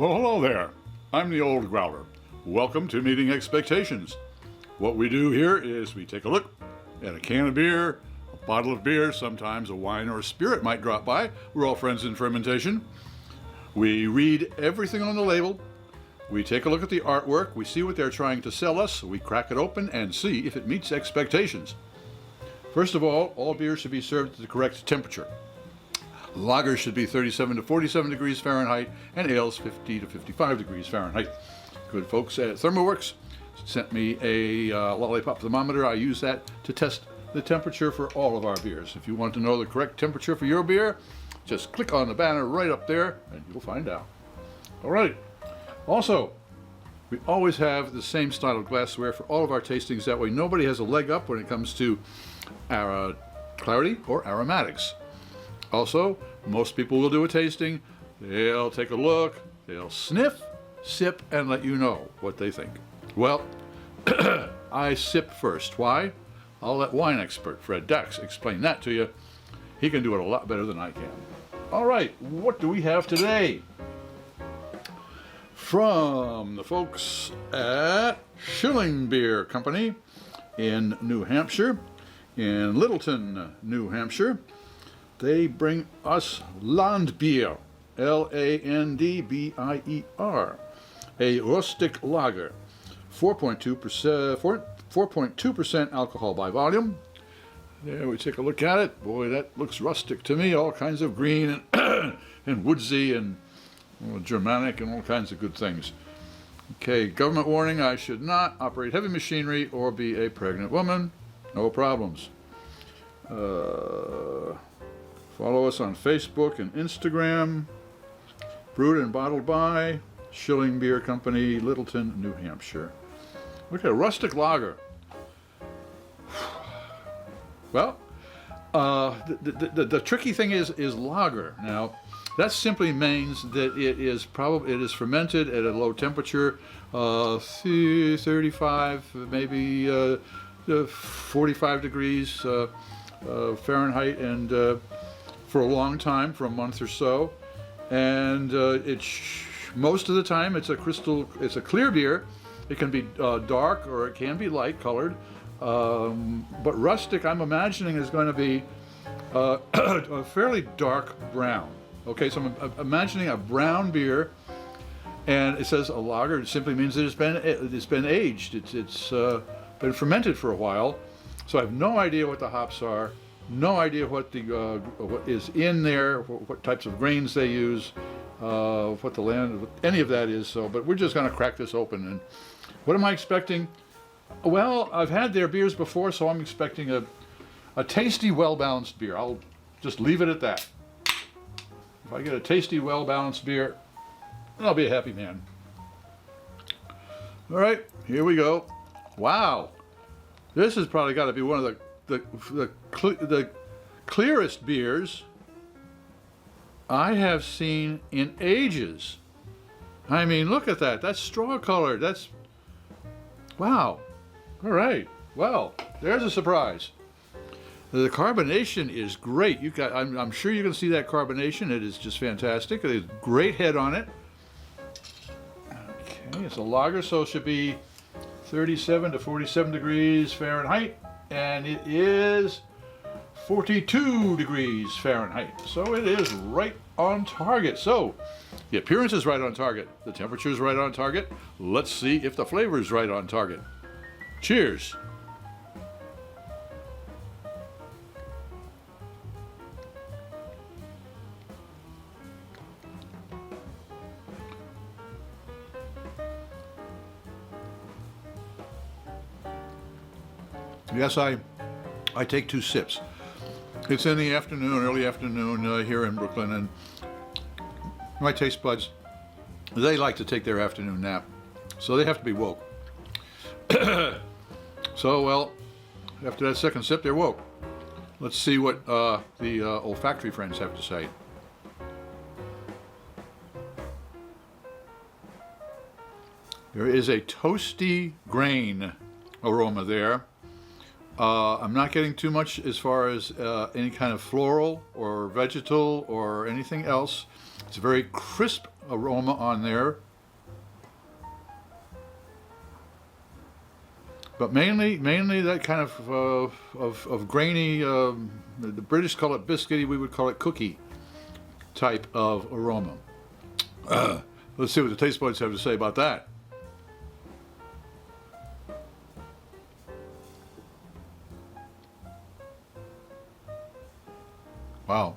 Well, hello there. I'm the old Growler. Welcome to Meeting Expectations. What we do here is we take a look at a can of beer, a bottle of beer, sometimes a wine or a spirit might drop by. We're all friends in fermentation. We read everything on the label. We take a look at the artwork. We see what they're trying to sell us. We crack it open and see if it meets expectations. First of all beers should be served at the correct temperature. Lagers should be 37 to 47 degrees Fahrenheit, and ales 50 to 55 degrees Fahrenheit. Good folks at ThermoWorks sent me a lollipop thermometer. I use that to test the temperature for all of our beers. If you want to know the correct temperature for your beer, just click on the banner right up there and you'll find out. All right. Also, we always have the same style of glassware for all of our tastings. That way nobody has a leg up when it comes to clarity or aromatics. Also, most people will do a tasting. They'll take a look, they'll sniff, sip, and let you know what they think. Well, I sip first. Why? I'll let wine expert Fred Dax explain that to you. He can do it a lot better than I can. All right, what do we have today? From the folks at Shilling Beer Company in New Hampshire, in Littleton, New Hampshire, they bring us Landbier, Landbier, a rustic lager, 4.2% alcohol by volume. There we take a look at it. Boy, that looks rustic to me. All kinds of green and, and woodsy and Germanic and all kinds of good things. Okay, government warning, I should not operate heavy machinery or be a pregnant woman. No problems. Follow us on Facebook and Instagram. Brewed and bottled by Shilling Beer Company, Littleton, New Hampshire. Look at a rustic lager. Well, the tricky thing is lager. Now, that simply means that it is fermented at a low temperature, 35, maybe 45 degrees Fahrenheit, and for a long time, for a month or so. And most of the time it's a clear beer. It can be dark or it can be light colored. But rustic, I'm imagining, is going to be a fairly dark brown. Okay, so I'm imagining a brown beer, and it says a lager. It simply means that it's been aged. It's been fermented for a while. So I have no idea what the hops are, no idea what is in there, what types of grains they use, what any of that is. So, but we're just going to crack this open. And what am I expecting? Well, I've had their beers before, so I'm expecting a tasty, well-balanced beer. I'll just leave it at that. If I get a tasty, well-balanced beer, then I'll be a happy man. All right, here we go. Wow, this has probably got to be one of the clearest beers I have seen in ages. I mean, look at that. That's straw colored. That's, wow. All right. Well, there's a surprise. The carbonation is great. I'm sure you can see that carbonation. It is just fantastic. There's a great head on it. Okay, it's a lager, so it should be 37 to 47 degrees Fahrenheit, and it is 42 degrees Fahrenheit. So it is right on target. So the appearance is right on target. The temperature is right on target. Let's see if the flavor is right on target. Cheers. Yes, I take 2 sips. It's in the afternoon, early afternoon here in Brooklyn, and my taste buds, they like to take their afternoon nap, so they have to be woke. So, well, after that second sip, they're woke. Let's see what the olfactory friends have to say. There is a toasty grain aroma there. I'm not getting too much as far as any kind of floral or vegetal or anything else. It's a very crisp aroma on there. But mainly that kind of grainy, the British call it biscuity, we would call it cookie type of aroma. Let's see what the taste buds have to say about that. Wow.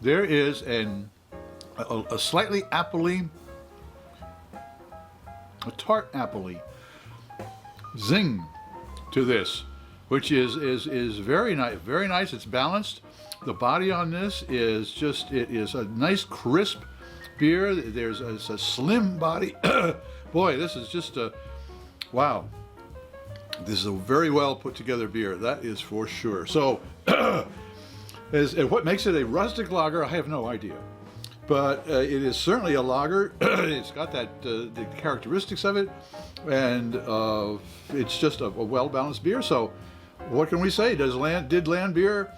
There is a slightly appley, a tart appley zing to this, which is very nice. Very nice. It's balanced. The body on this is just, it is a nice crisp beer. There's a slim body. Boy, this is just a, wow. This is a very well put together beer, that is for sure. So, what makes it a rustic lager, I have no idea. But it is certainly a lager. It's got that the characteristics of it, and it's just a well-balanced beer. So, what can we say? Did Landbier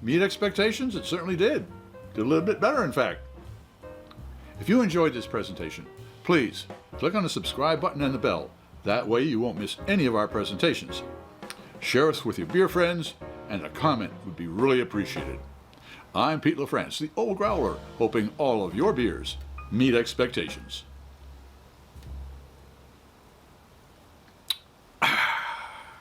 meet expectations? It certainly did. Did a little bit better, in fact. If you enjoyed this presentation, please click on the subscribe button and the bell. That way you won't miss any of our presentations. Share us with your beer friends, and a comment would be really appreciated. I'm Pete LaFrance, the Old Growler, hoping all of your beers meet expectations.